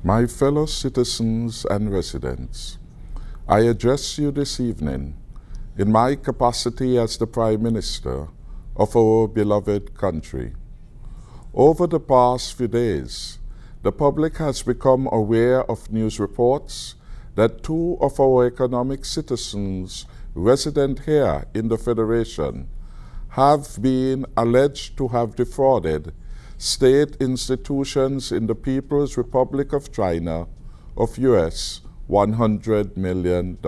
My fellow citizens and residents, I address you this evening in my capacity as the Prime Minister of our beloved country. Over the past few days, the public has become aware of news reports that two of our economic citizens resident here in the Federation have been alleged to have defrauded state institutions in the People's Republic of China of US $100 million.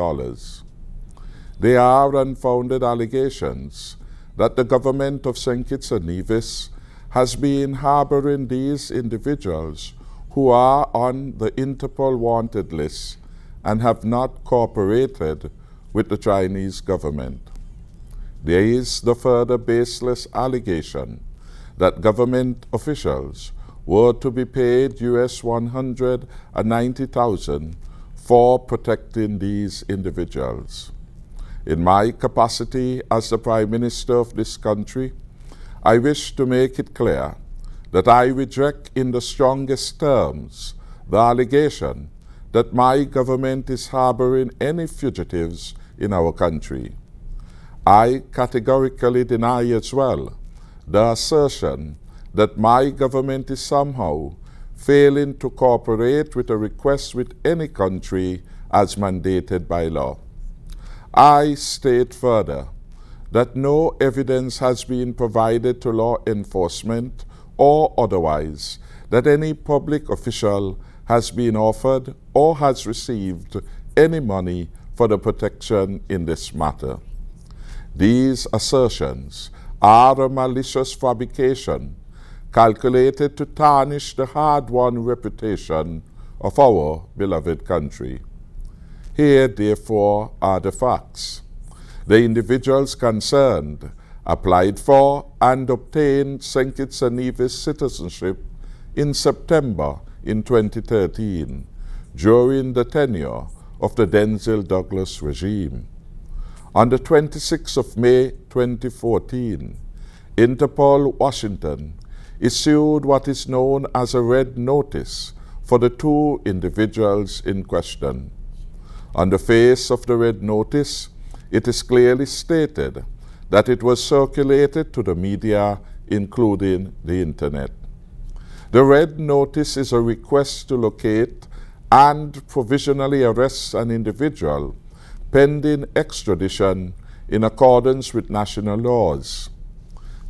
They are unfounded allegations that the government of St. Kitts and Nevis has been harboring these individuals who are on the Interpol wanted list and have not cooperated with the Chinese government. There is the further baseless allegation that government officials were to be paid US $190,000 for protecting these individuals. In my capacity as the Prime Minister of this country, I wish to make it clear that I reject in the strongest terms the allegation that my government is harboring any fugitives in our country. I categorically deny as well the assertion that my government is somehow failing to cooperate with a request with any country as mandated by law. I state further that no evidence has been provided to law enforcement or otherwise that any public official has been offered or has received any money for the protection in this matter. These assertions are a malicious fabrication calculated to tarnish the hard-won reputation of our beloved country. Here, therefore, are the facts. The individuals concerned applied for and obtained St. Kitts and Nevis citizenship in September in 2013 during the tenure of the Denzil Douglas regime. On the 26th of May 2014, Interpol Washington issued what is known as a red notice for the two individuals in question. On the face of the red notice, it is clearly stated that it was circulated to the media, including the Internet. The red notice is a request to locate and provisionally arrest an individual pending extradition in accordance with national laws.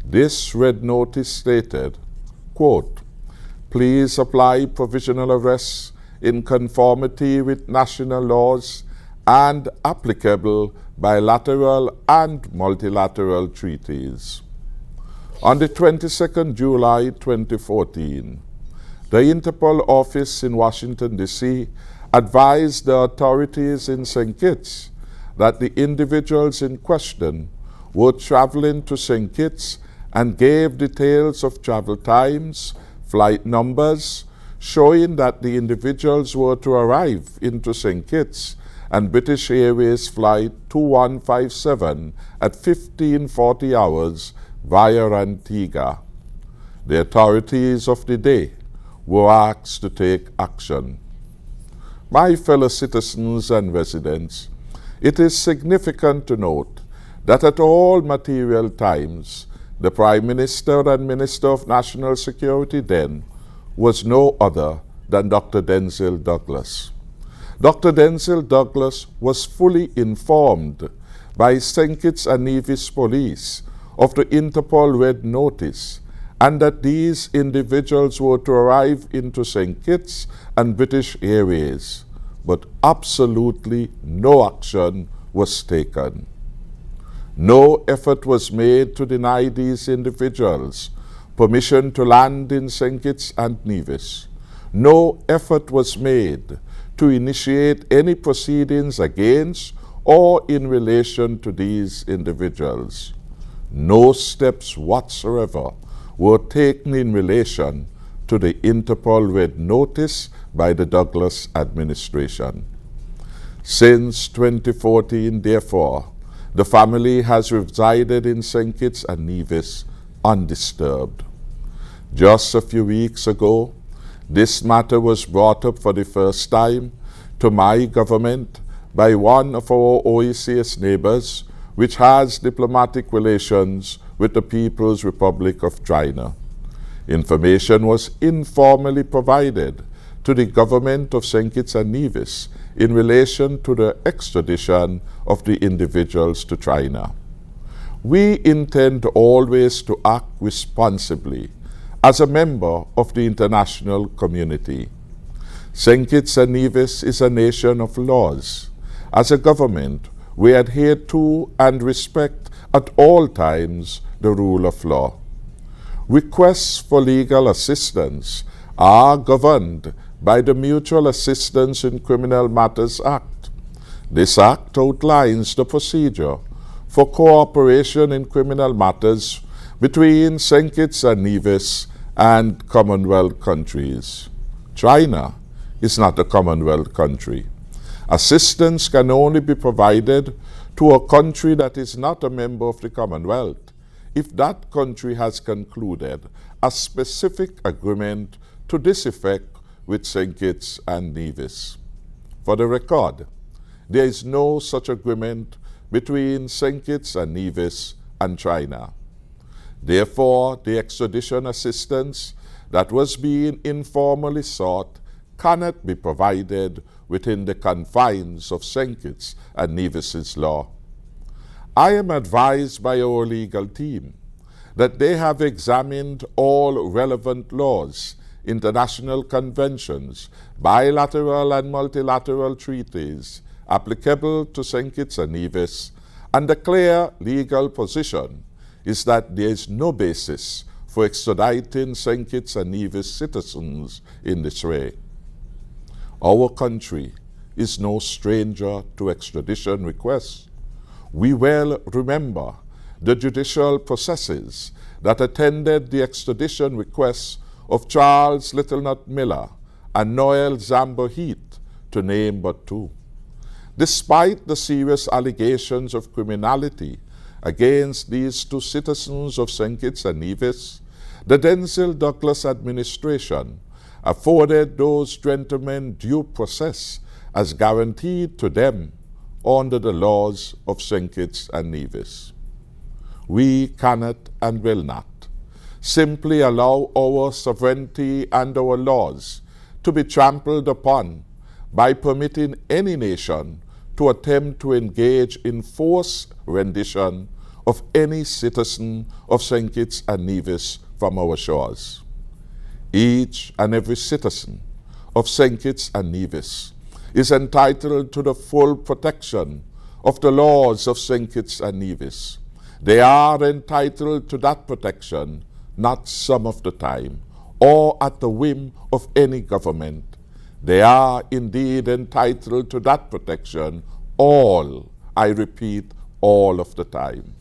This red notice stated, quote, "Please apply provisional arrest in conformity with national laws and applicable bilateral and multilateral treaties." On the 22nd July 2014, the Interpol office in Washington, D.C. advised the authorities in St. Kitts that the individuals in question were traveling to St. Kitts and gave details of travel times, flight numbers, showing that the individuals were to arrive into St. Kitts and British Airways Flight 2157 at 1540 hours via Antigua. The authorities of the day were asked to take action. My fellow citizens and residents, it is significant to note that at all material times, the Prime Minister and Minister of National Security then was no other than Dr. Denzil Douglas. Dr. Denzil Douglas was fully informed by St. Kitts and Nevis Police of the Interpol red notice and that these individuals were to arrive into St. Kitts and British Airways, but absolutely no action was taken. No effort was made to deny these individuals permission to land in St. Kitts and Nevis. No effort was made to initiate any proceedings against or in relation to these individuals. No steps whatsoever were taken in relation to the Interpol red notice by the Douglas administration. Since 2014, therefore, the family has resided in St. Kitts and Nevis undisturbed. Just a few weeks ago, This matter was brought up for the first time to my government by one of our OECS neighbors, which has diplomatic relations with the People's Republic of China. Information was informally provided to the government of St. Kitts and Nevis in relation to the extradition of the individuals to China. We intend always to act responsibly as a member of the international community. St. Kitts and Nevis is a nation of laws. As a government, we adhere to and respect at all times the rule of law. Requests for legal assistance are governed by the Mutual Assistance in Criminal Matters Act. This act outlines the procedure for cooperation in criminal matters between St. Kitts and Nevis and Commonwealth countries. China is not a Commonwealth country. Assistance can only be provided to a country that is not a member of the Commonwealth if that country has concluded a specific agreement to this effect with St. Kitts and Nevis. For the record, there is no such agreement between St. Kitts and Nevis and China. Therefore, the extradition assistance that was being informally sought cannot be provided within the confines of St. Kitts and Nevis's law. I am advised by our legal team that they have examined all relevant laws, international conventions, bilateral and multilateral treaties applicable to St. Kitts and Nevis, and the clear legal position is that there is no basis for extraditing St. Kitts and Nevis citizens in this way. Our country is no stranger to extradition requests. We well remember the judicial processes that attended the extradition requests of Charles Littlenut Miller and Noel Zambo Heath, to name but two. Despite the serious allegations of criminality against these two citizens of St. Kitts and Nevis, the Denzil Douglas administration afforded those gentlemen due process as guaranteed to them under the laws of St. Kitts and Nevis. We cannot and will not simply allow our sovereignty and our laws to be trampled upon by permitting any nation to attempt to engage in forced rendition of any citizen of St. Kitts and Nevis from our shores. Each and every citizen of St. Kitts and Nevis is entitled to the full protection of the laws of St. Kitts and Nevis. They are entitled to that protection not some of the time or at the whim of any government. They are indeed entitled to that protection all, I repeat, all of the time.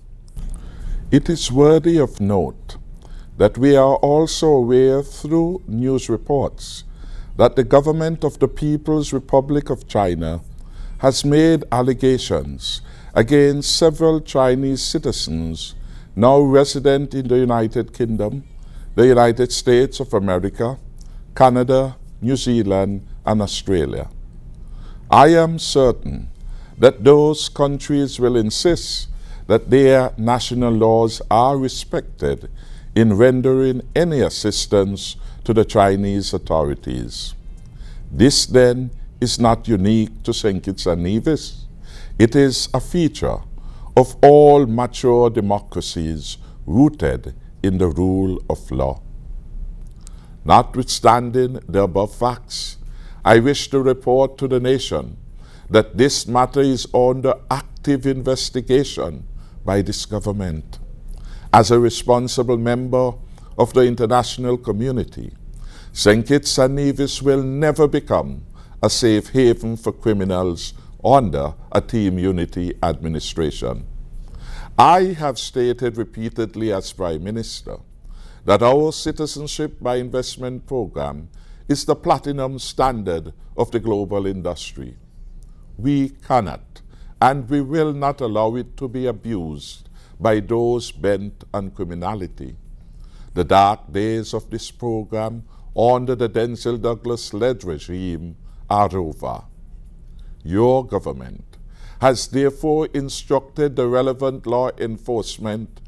It is worthy of note that we are also aware through news reports that the government of the People's Republic of China has made allegations against several Chinese citizens now resident in the United Kingdom, the United States of America, Canada, New Zealand, and Australia. I am certain that those countries will insist that their national laws are respected in rendering any assistance to the Chinese authorities. This then is not unique to St. Kitts and Nevis. It is a feature of all mature democracies rooted in the rule of law. Notwithstanding the above facts, I wish to report to the nation that this matter is under active investigation by this government. As a responsible member of the international community, St. Kitts and Nevis will never become a safe haven for criminals under a Team Unity administration. I have stated repeatedly as Prime Minister that our Citizenship by Investment program is the platinum standard of the global industry. We cannot and we will not allow it to be abused by those bent on criminality. The dark days of this program under the Denzil Douglas-led regime are over. Your government has therefore instructed the relevant law enforcement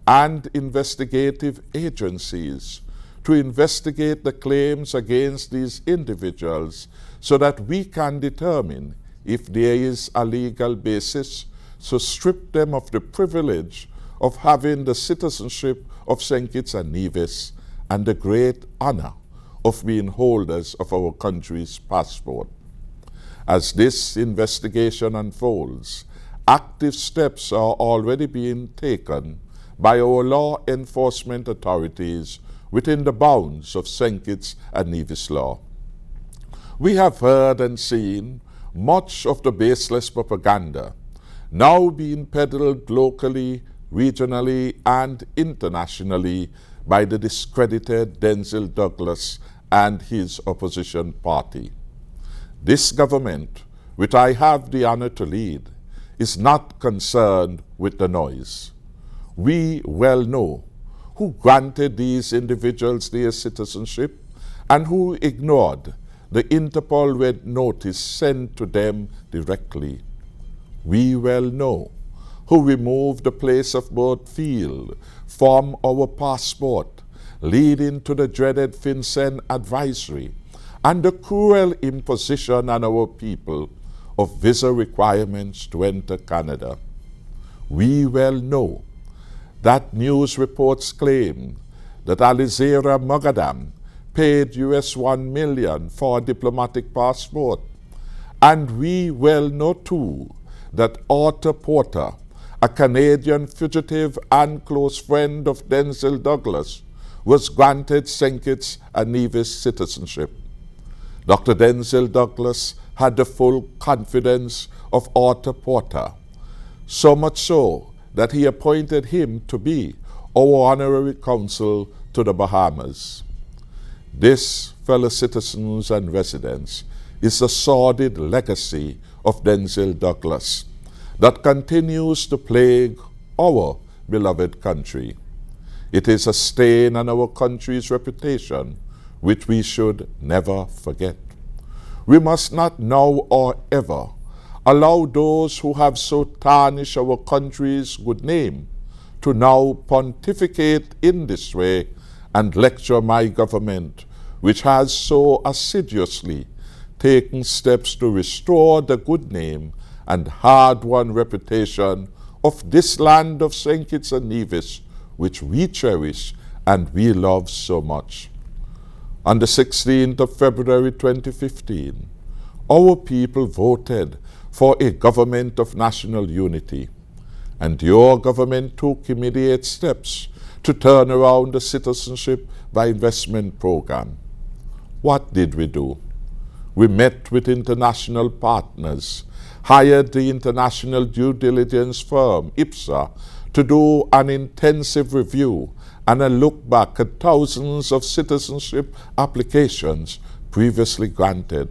and investigative agencies to investigate the claims against these individuals so that we can determine if there is a legal basis to strip them of the privilege of having the citizenship of St. Kitts and Nevis and the great honor of being holders of our country's passport. As this investigation unfolds, active steps are already being taken by our law enforcement authorities within the bounds of St. Kitts and Nevis law. We have heard and seen much of the baseless propaganda now being peddled locally, regionally, and internationally by the discredited Denzil Douglas and his opposition party. This government, which I have the honor to lead, is not concerned with the noise. We well know who granted these individuals their citizenship and who ignored the Interpol red notice sent to them directly. We well know who removed the place of birth field from our passport, leading to the dreaded FinCEN advisory and the cruel imposition on our people of visa requirements to enter Canada. We well know that news reports claim that Alizera Moghadam paid US $1 million for a diplomatic passport. And we well know too that Arthur Porter, a Canadian fugitive and close friend of Denzil Douglas, was granted St. Kitts and Nevis citizenship. Dr. Denzil Douglas had the full confidence of Arthur Porter, so much so that he appointed him to be our honorary consul to the Bahamas. This, fellow citizens and residents, is the sordid legacy of Denzil Douglas that continues to plague our beloved country. It is a stain on our country's reputation which we should never forget. We must not now or ever allow those who have so tarnished our country's good name to now pontificate in this way and lecture my government, which has so assiduously taken steps to restore the good name and hard-won reputation of this land of St. Kitts and Nevis, which we cherish and we love so much. On the 16th of February 2015, our people voted for a government of national unity, and your government took immediate steps to turn around the citizenship by investment program. What did we do? We met with international partners, hired the international due diligence firm IPSA to do an intensive review and a look back at thousands of citizenship applications previously granted.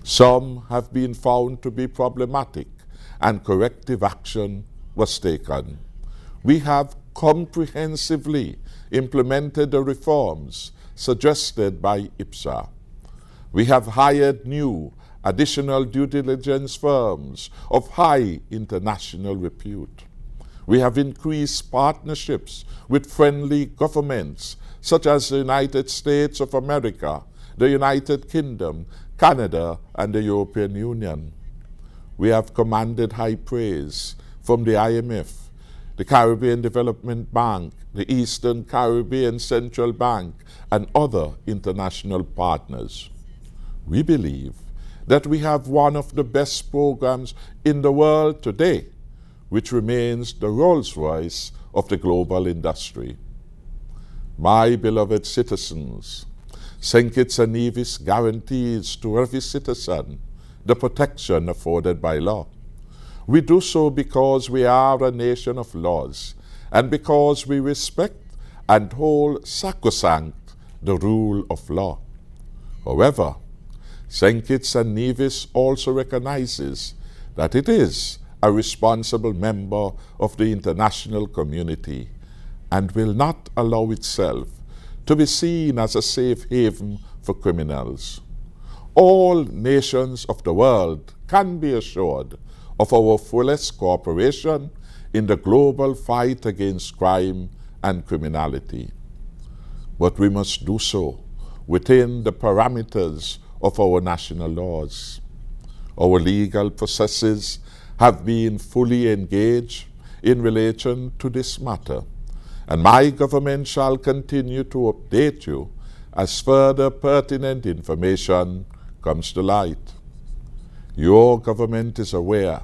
Some have been found to be problematic and corrective action was taken. We have comprehensively implemented the reforms suggested by IPSA. We have hired new additional due diligence firms of high international repute. We have increased partnerships with friendly governments such as the United States of America, the United Kingdom, Canada, and the European Union. We have commanded high praise from the IMF, the Caribbean Development Bank, the Eastern Caribbean Central Bank, and other international partners. We believe that we have one of the best programs in the world today, which remains the Rolls-Royce of the global industry. My beloved citizens, St. Kitts and Nevis guarantees to every citizen the protection afforded by law. We do so because we are a nation of laws and because we respect and hold sacrosanct the rule of law. However, St. Kitts and Nevis also recognizes that it is a responsible member of the international community and will not allow itself to be seen as a safe haven for criminals. All nations of the world can be assured of our fullest cooperation in the global fight against crime and criminality. But we must do so within the parameters of our national laws. Our legal processes have been fully engaged in relation to this matter, and my government shall continue to update you as further pertinent information comes to light. Your government is aware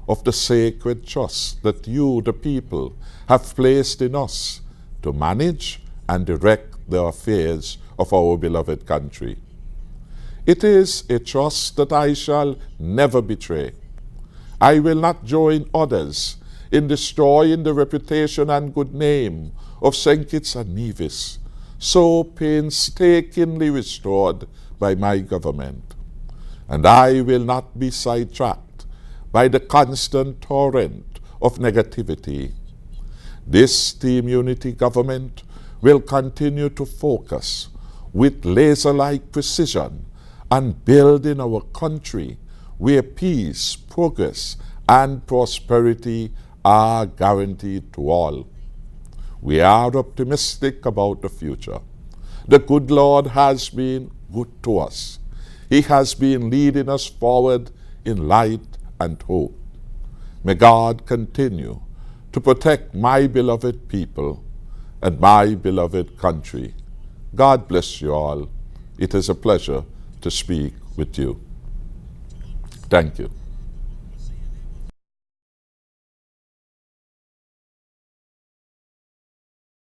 of the sacred trust that you, the people, have placed in us to manage and direct the affairs of our beloved country. It is a trust that I shall never betray. I will not join others in destroying the reputation and good name of St. Kitts and Nevis, so painstakingly restored by my government. And I will not be sidetracked by the constant torrent of negativity. This Team Unity government will continue to focus with laser-like precision on building our country where peace, progress, and prosperity are guaranteed to all. We are optimistic about the future. The good Lord has been good to us. He has been leading us forward in light and hope. May God continue to protect my beloved people and my beloved country. God bless you all. It is a pleasure to speak with you. Thank you.